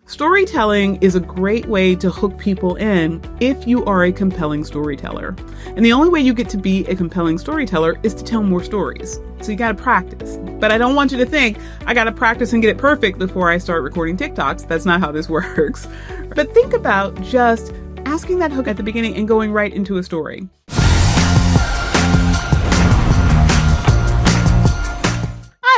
Storytelling is a great way to hook people in if you are a compelling storyteller. And the only way you get to be a compelling storyteller is to tell more stories. So you got to practice. But I don't want you to think I got to practice and get it perfect before I start recording TikToks. That's not how this works. But think about just asking that hook at the beginning and going right into a story.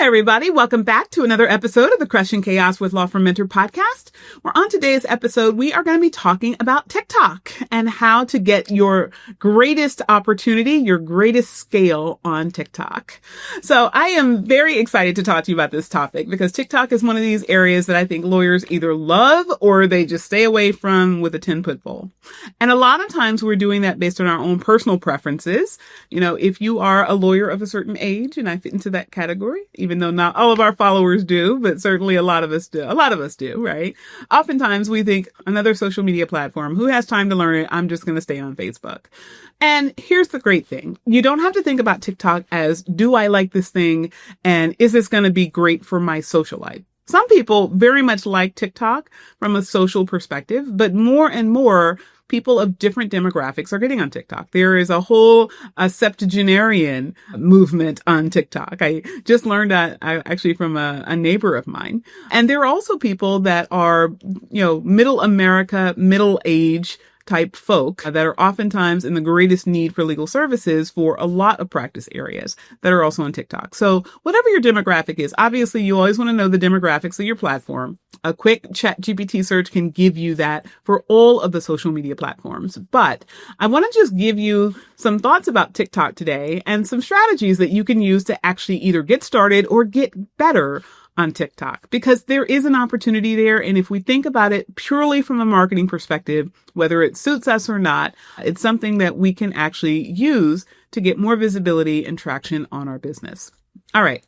Hi, everybody. Welcome back to another episode of the Crushing Chaos with Law Firm Mentor podcast. Where on today's episode, we are going to be talking about TikTok and how to get your greatest opportunity, your greatest scale on TikTok. So I am very excited to talk to you about this topic because TikTok is one of these areas that I think lawyers either love or they just stay away from with a 10-foot pole. And a lot of times we're doing that based on our own personal preferences. You know, if you are a lawyer of a certain age, and I fit into that category, even though not all of our followers do, but certainly a lot of us do. A lot of us do, right? Oftentimes we think another social media platform, who has time to learn it? I'm just going to stay on Facebook. And here's the great thing. You don't have to think about TikTok as, do I like this thing? And is this going to be great for my social life? Some people very much like TikTok from a social perspective, but more and more people of different demographics are getting on TikTok. There is a whole septuagenarian movement on TikTok. I just learned that actually from a neighbor of mine. And there are also people that are, middle America, middle age type folk that are oftentimes in the greatest need for legal services for a lot of practice areas that are also on TikTok. So whatever your demographic is, obviously you always want to know the demographics of your platform. A quick ChatGPT search can give you that for all of the social media platforms. But I want to just give you some thoughts about TikTok today and some strategies that you can use to actually either get started or get better on TikTok, because there is an opportunity there. And if we think about it purely from a marketing perspective, whether it suits us or not, it's something that we can actually use to get more visibility and traction on our business. All right.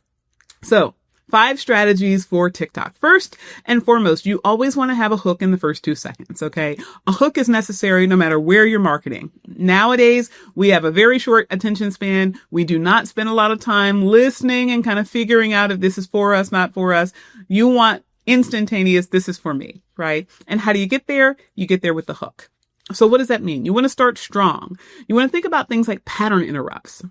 So 5 strategies for TikTok. First and foremost, you always want to have a hook in the first 2 seconds, okay? A hook is necessary no matter where you're marketing. Nowadays, we have a very short attention span. We do not spend a lot of time listening and kind of figuring out if this is for us, not for us. You want instantaneous, this is for me, right? And how do you get there? You get there with the hook. So what does that mean? You want to start strong. You want to think about things like pattern interrupts.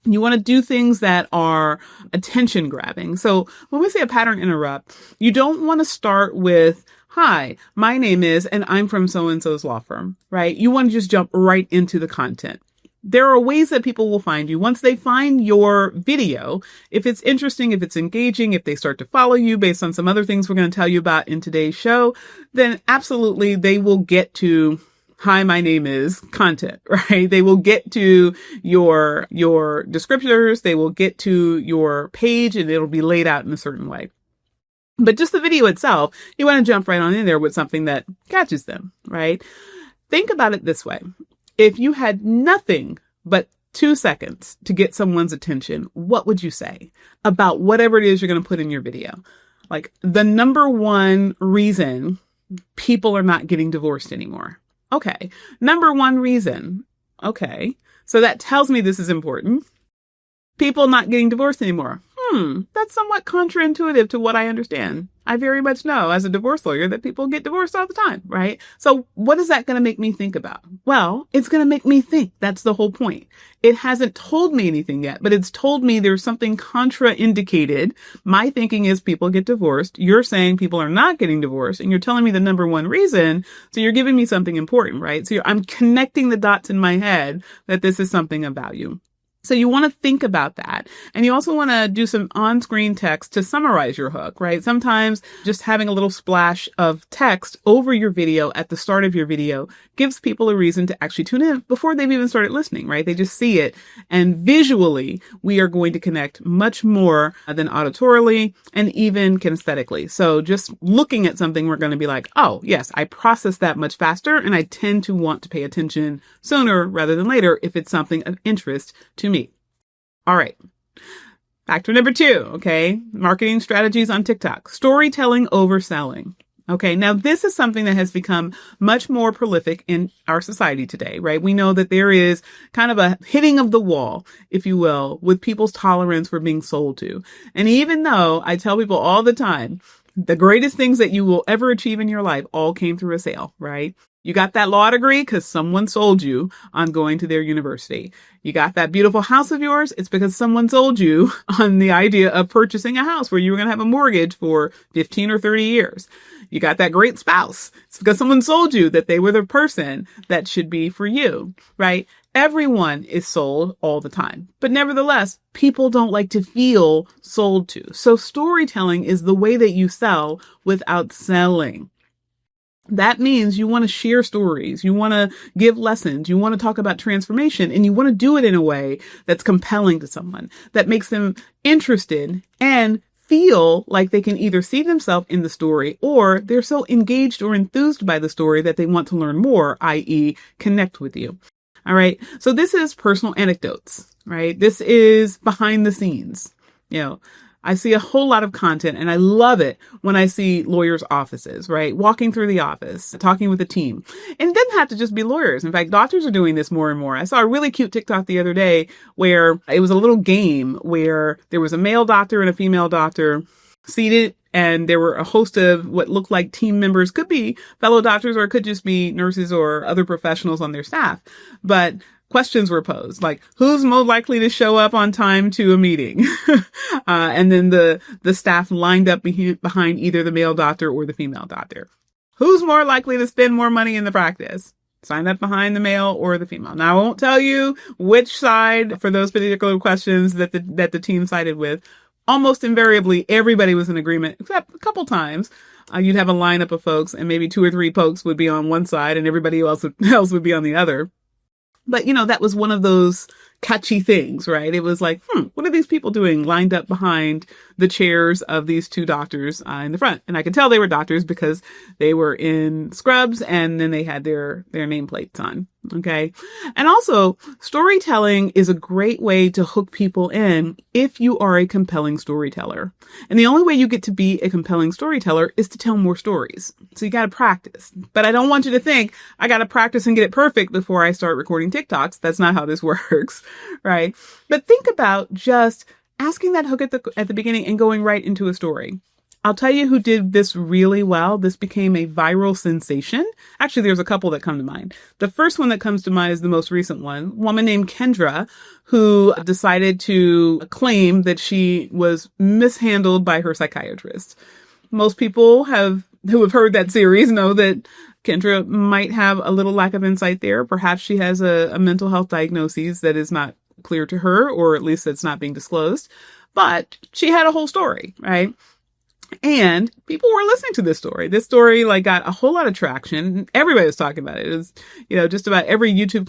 You want to do things that are attention grabbing. So when we say a pattern interrupt, you don't want to start with, hi, my name is, and I'm from so-and-so's law firm, right? You want to just jump right into the content. There are ways that people will find you. Once they find your video, if it's interesting, if it's engaging, if they start to follow you based on some other things we're going to tell you about in today's show, then absolutely they will get to hi, my name is content, right? They will get to your descriptors. They will get to your page and it'll be laid out in a certain way. But just the video itself, you want to jump right on in there with something that catches them, right? Think about it this way. If you had nothing but 2 seconds to get someone's attention, what would you say about whatever it is you're going to put in your video? Like the number one reason people are not getting divorced anymore. Okay. Number one reason. Okay. So that tells me this is important. People not getting divorced anymore. That's somewhat counterintuitive to what I understand. I very much know as a divorce lawyer that people get divorced all the time, right? So what is that going to make me think about? Well, it's going to make me think. That's the whole point. It hasn't told me anything yet, but it's told me there's something contraindicated. My thinking is people get divorced. You're saying people are not getting divorced, and you're telling me the number one reason. So you're giving me something important, right? So I'm connecting the dots in my head that this is something of value. So you want to think about that. And you also want to do some on-screen text to summarize your hook, right? Sometimes just having a little splash of text over your video at the start of your video gives people a reason to actually tune in before they've even started listening, right? They just see it. And visually, we are going to connect much more than auditorily and even kinesthetically. So just looking at something, we're going to be like, oh, yes, I process that much faster. And I tend to want to pay attention sooner rather than later if it's something of interest to me. All right. Factor number 2, okay? Marketing strategies on TikTok. Storytelling over selling. Okay. Now this is something that has become much more prolific in our society today, right? We know that there is kind of a hitting of the wall, if you will, with people's tolerance for being sold to. And even though I tell people all the time, The greatest things that you will ever achieve in your life all came through a sale, right? You got that law degree because someone sold you on going to their university. You got that beautiful house of yours. It's because someone sold you on the idea of purchasing a house where you were going to have a mortgage for 15 or 30 years. You got that great spouse. It's because someone sold you that they were the person that should be for you, right? Everyone is sold all the time, but nevertheless, people don't like to feel sold to. So storytelling is the way that you sell without selling. That means you want to share stories, you want to give lessons, you want to talk about transformation, and you want to do it in a way that's compelling to someone, that makes them interested and feel like they can either see themselves in the story or they're so engaged or enthused by the story that they want to learn more, i.e. connect with you. All right. So this is personal anecdotes, right? This is behind the scenes. I see a whole lot of content and I love it when I see lawyers' offices, right? Walking through the office, talking with the team. And it doesn't have to just be lawyers. In fact, doctors are doing this more and more. I saw a really cute TikTok the other day where it was a little game where there was a male doctor and a female doctor seated, and there were a host of what looked like team members, could be fellow doctors or it could just be nurses or other professionals on their staff. But questions were posed, like who's most likely to show up on time to a meeting? And then the staff lined up behind either the male doctor or the female doctor. Who's more likely to spend more money in the practice? Sign up behind the male or the female. Now, I won't tell you which side for those particular questions that the team sided with. Almost invariably, everybody was in agreement, except a couple times. You'd have a lineup of folks and maybe 2 or 3 folks would be on one side and everybody else would be on the other. But, that was one of those catchy things, right? It was like, what are these people doing lined up behind the chairs of these 2 doctors in the front? And I could tell they were doctors because they were in scrubs and then they had their nameplates on. Okay. And also, storytelling is a great way to hook people in if you are a compelling storyteller. And the only way you get to be a compelling storyteller is to tell more stories. So you got to practice. But I don't want you to think I got to practice and get it perfect before I start recording TikToks. That's not how this works, right? But think about just asking that hook at the beginning and going right into a story. I'll tell you who did this really well. This became a viral sensation. Actually, there's a couple that come to mind. The first one that comes to mind is the most recent one. A woman named Kendra, who decided to claim that she was mishandled by her psychiatrist. Most people who have heard that series know that Kendra might have a little lack of insight there. Perhaps she has a mental health diagnosis that is not clear to her, or at least that's not being disclosed. But she had a whole story, right? And people were listening to this story. This story got a whole lot of traction. Everybody was talking about it. It was, just about every YouTube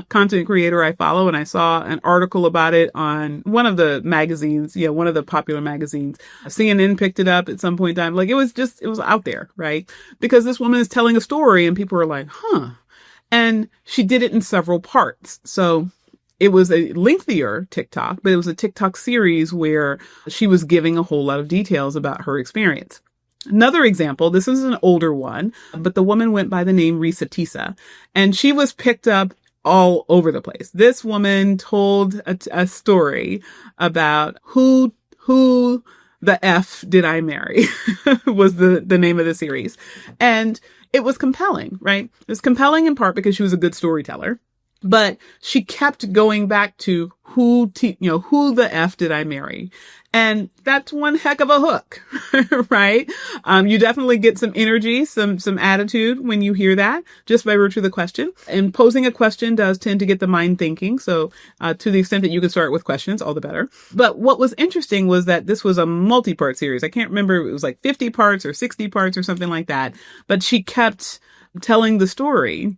content creator I follow. And I saw an article about it on one of the magazines, one of the popular magazines. CNN picked it up at some point in time. It was out there, right? Because this woman is telling a story and people were like, and she did it in several parts. So it was a lengthier TikTok, but it was a TikTok series where she was giving a whole lot of details about her experience. Another example, this is an older one, but the woman went by the name Risa Tisa, and she was picked up all over the place. This woman told a story about who the F did I marry was the name of the series. And it was compelling, right? It was compelling in part because she was a good storyteller. But she kept going back to who the F did I marry? And that's one heck of a hook, right? You definitely get some energy, some attitude when you hear that, just by virtue of the question. And posing a question does tend to get the mind thinking. So, to the extent that you can start with questions, all the better. But what was interesting was that this was a multi-part series. I can't remember, it was 50 parts or 60 parts or something like that. But she kept telling the story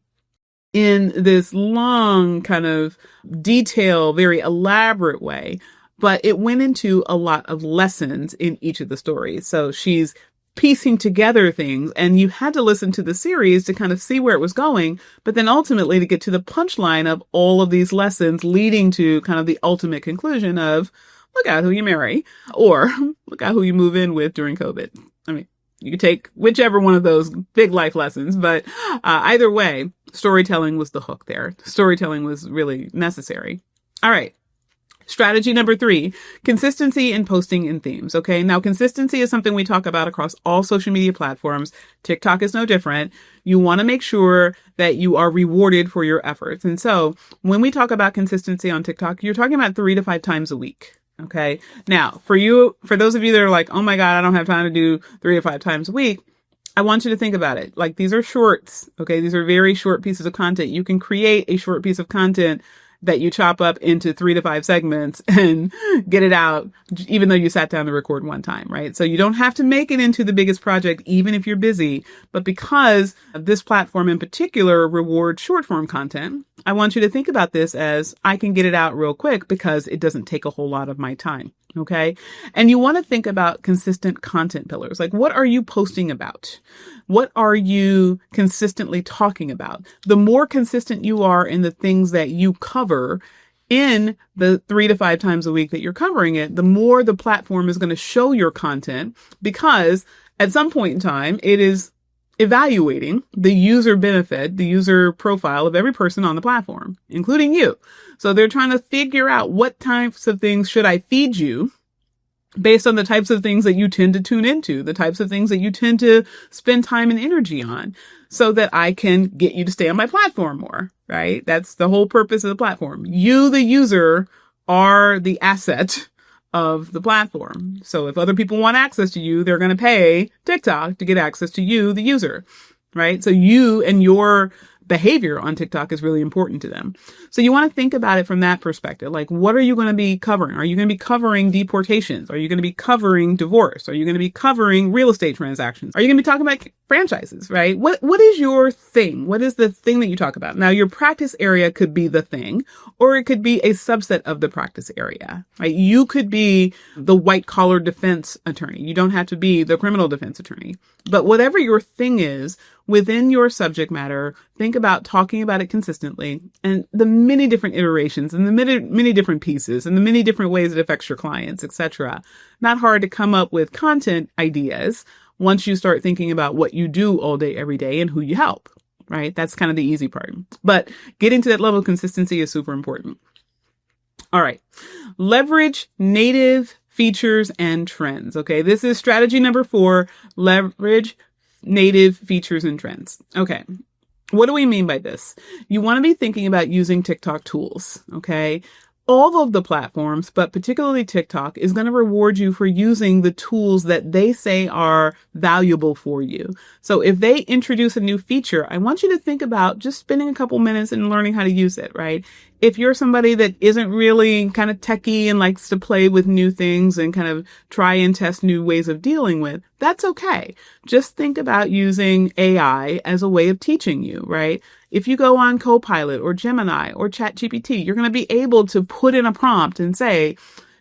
in this long kind of detailed, very elaborate way, but it went into a lot of lessons in each of the stories. So she's piecing together things, and you had to listen to the series to kind of see where it was going, but then ultimately to get to the punchline of all of these lessons leading to kind of the ultimate conclusion of look out who you marry, or look out who you move in with during COVID. I mean, you could take whichever one of those big life lessons, but either way, storytelling was the hook there. Storytelling was really necessary. All right. Strategy number 3, consistency in posting and themes. Okay. Now, consistency is something we talk about across all social media platforms. TikTok is no different. You want to make sure that you are rewarded for your efforts. And so when we talk about consistency on TikTok, you're talking about 3 to 5 times a week. Okay. Now, for those of you that are like, oh my God, I don't have time to do 3 to 5 times a week. I want you to think about it. Like, these are shorts. Okay. These are very short pieces of content. You can create a short piece of content that you chop up into 3 to 5 segments and get it out, even though you sat down to record one time, right? So you don't have to make it into the biggest project, even if you're busy. But because this platform in particular rewards short form content, I want you to think about this as I can get it out real quick because it doesn't take a whole lot of my time. Okay. And you want to think about consistent content pillars. Like, what are you posting about? What are you consistently talking about? The more consistent you are in the things that you cover in the 3 to 5 times a week that you're covering it, the more the platform is going to show your content, because at some point in time, it is evaluating the user benefit, the user profile of every person on the platform, including you. So they're trying to figure out what types of things should I feed you based on the types of things that you tend to tune into, the types of things that you tend to spend time and energy on, so that I can get you to stay on my platform more, right? That's the whole purpose of the platform. You, the user, are the asset of the platform. So if other people want access to you, they're going to pay TikTok to get access to you, the user, right? So you and your behavior on TikTok is really important to them. So you want to think about it from that perspective. Like, what are you going to be covering? Are you going to be covering deportations? Are you going to be covering divorce? Are you going to be covering real estate transactions? Are you going to be talking about franchises, right? What is your thing? What is the thing that you talk about? Now, your practice area could be the thing, or it could be a subset of the practice area, right? You could be the white collar defense attorney. You don't have to be the criminal defense attorney. But whatever your thing is within your subject matter, think about talking about it consistently, and the many different iterations and the many different pieces and the many different ways it affects your clients, etc. Not hard to come up with content ideas once you start thinking about what you do all day, every day, and who you help, right? That's kind of the easy part. But getting to that level of consistency is super important. All right. Leverage native features and trends. Okay. This is strategy number 4, leverage native features and trends. Okay. What do we mean by this? You want to be thinking about using TikTok tools. Okay. All of the platforms, but particularly TikTok, is going to reward you for using the tools that they say are valuable for you. So if they introduce a new feature, I want you to think about just spending a couple minutes and learning how to use it, right? If you're somebody that isn't really kind of techie and likes to play with new things and kind of try and test new ways of dealing with, that's okay. Just think about using AI as a way of teaching you, right? If you go on Copilot or Gemini or ChatGPT, you're going to be able to put in a prompt and say,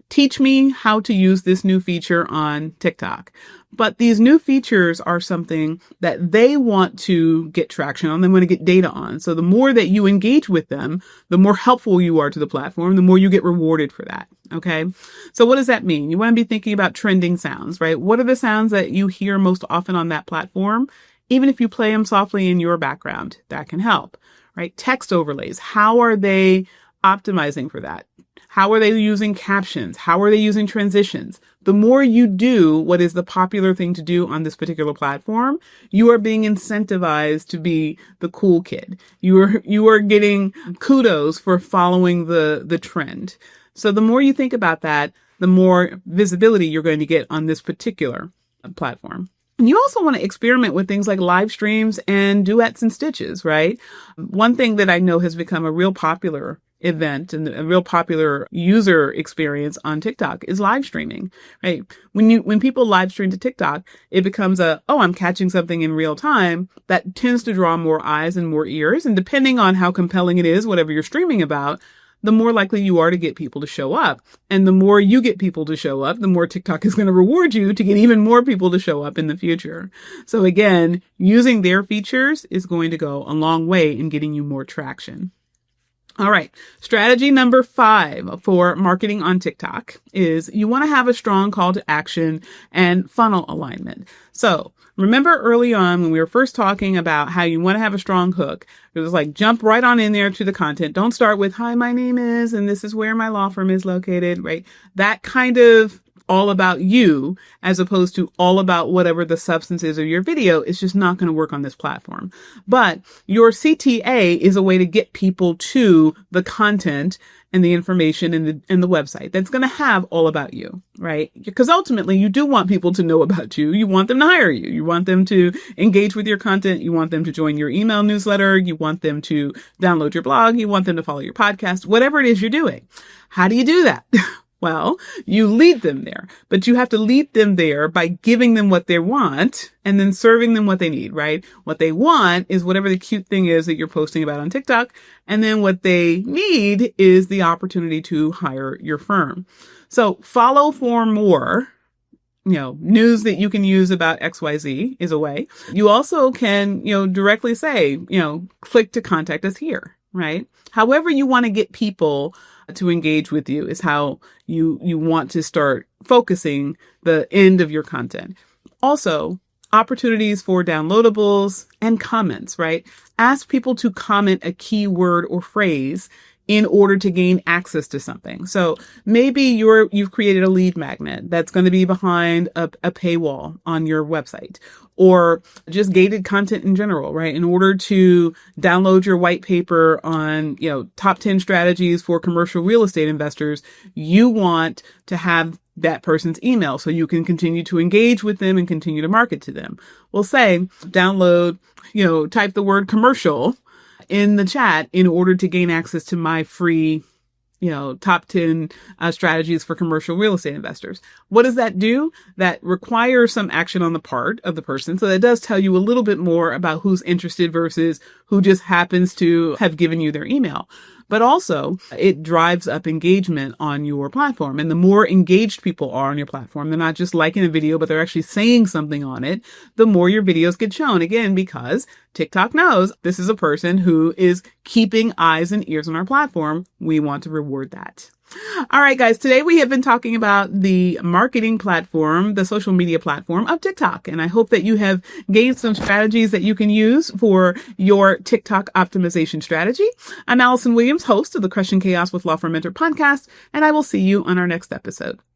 teach me how to use this new feature on TikTok. But these new features are something that they want to get traction on, they want to get data on. So the more that you engage with them, the more helpful you are to the platform, the more you get rewarded for that. Okay. So what does that mean? You want to be thinking about trending sounds, right? What are the sounds that you hear most often on that platform? Even if you play them softly in your background, that can help, right? Text overlays. How are they optimizing for that? How are they using captions? How are they using transitions? The more you do what is the popular thing to do on this particular platform, you are being incentivized to be the cool kid. You are getting kudos for following the trend. So the more you think about that, the more visibility you're going to get on this particular platform. And you also want to experiment with things like live streams and duets and stitches, right? One thing that I know has become a real popular event and a real popular user experience on TikTok is live streaming, right? When people live stream to TikTok, it becomes I'm catching something in real time. That tends to draw more eyes and more ears. And depending on how compelling it is, whatever you're streaming about, the more likely you are to get people to show up. And the more you get people to show up, the more TikTok is going to reward you to get even more people to show up in the future. So again, using their features is going to go a long way in getting you more traction. All right. Strategy number 5 for marketing on TikTok is you want to have a strong call to action and funnel alignment. So remember early on when we were first talking about how you want to have a strong hook, it was like jump right on in there to the content. Don't start with, hi, my name is, and this is where my law firm is located, right? That kind of all about you as opposed to all about whatever the substance is of your video is just not going to work on this platform. But your CTA is a way to get people to the content and the information in the website that's going to have all about you, right? Because ultimately you do want people to know about you. You want them to hire you. You want them to engage with your content. You want them to join your email newsletter. You want them to download your blog. You want them to follow your podcast, whatever it is you're doing. How do you do that? Well, you lead them there, but you have to lead them there by giving them what they want and then serving them what they need, right? What they want is whatever the cute thing is that you're posting about on TikTok. And then what they need is the opportunity to hire your firm. So follow for more. News that you can use about XYZ is a way. You also can, directly say, click to contact us here, right? However you want to get people to engage with you is how you want to start focusing the end of your content. Also, opportunities for downloadables and comments, right? Ask people to comment a keyword or phrase in order to gain access to something. So maybe you've created a lead magnet that's going to be behind a paywall on your website, or just gated content in general, right? In order to download your white paper on, top 10 strategies for commercial real estate investors, you want to have that person's email so you can continue to engage with them and continue to market to them. We'll say download, type the word commercial in the chat in order to gain access to my free, top 10 strategies for commercial real estate investors. What does that do? That requires some action on the part of the person. So that does tell you a little bit more about who's interested versus who just happens to have given you their email. But also it drives up engagement on your platform. And the more engaged people are on your platform, they're not just liking a video, but they're actually saying something on it, the more your videos get shown. Again, because TikTok knows this is a person who is keeping eyes and ears on our platform. We want to reward that. All right, guys, today we have been talking about the marketing platform, the social media platform of TikTok. And I hope that you have gained some strategies that you can use for your TikTok optimization strategy. I'm Allison Williams, host of the Crushing Chaos with Law Firm Mentor podcast, and I will see you on our next episode.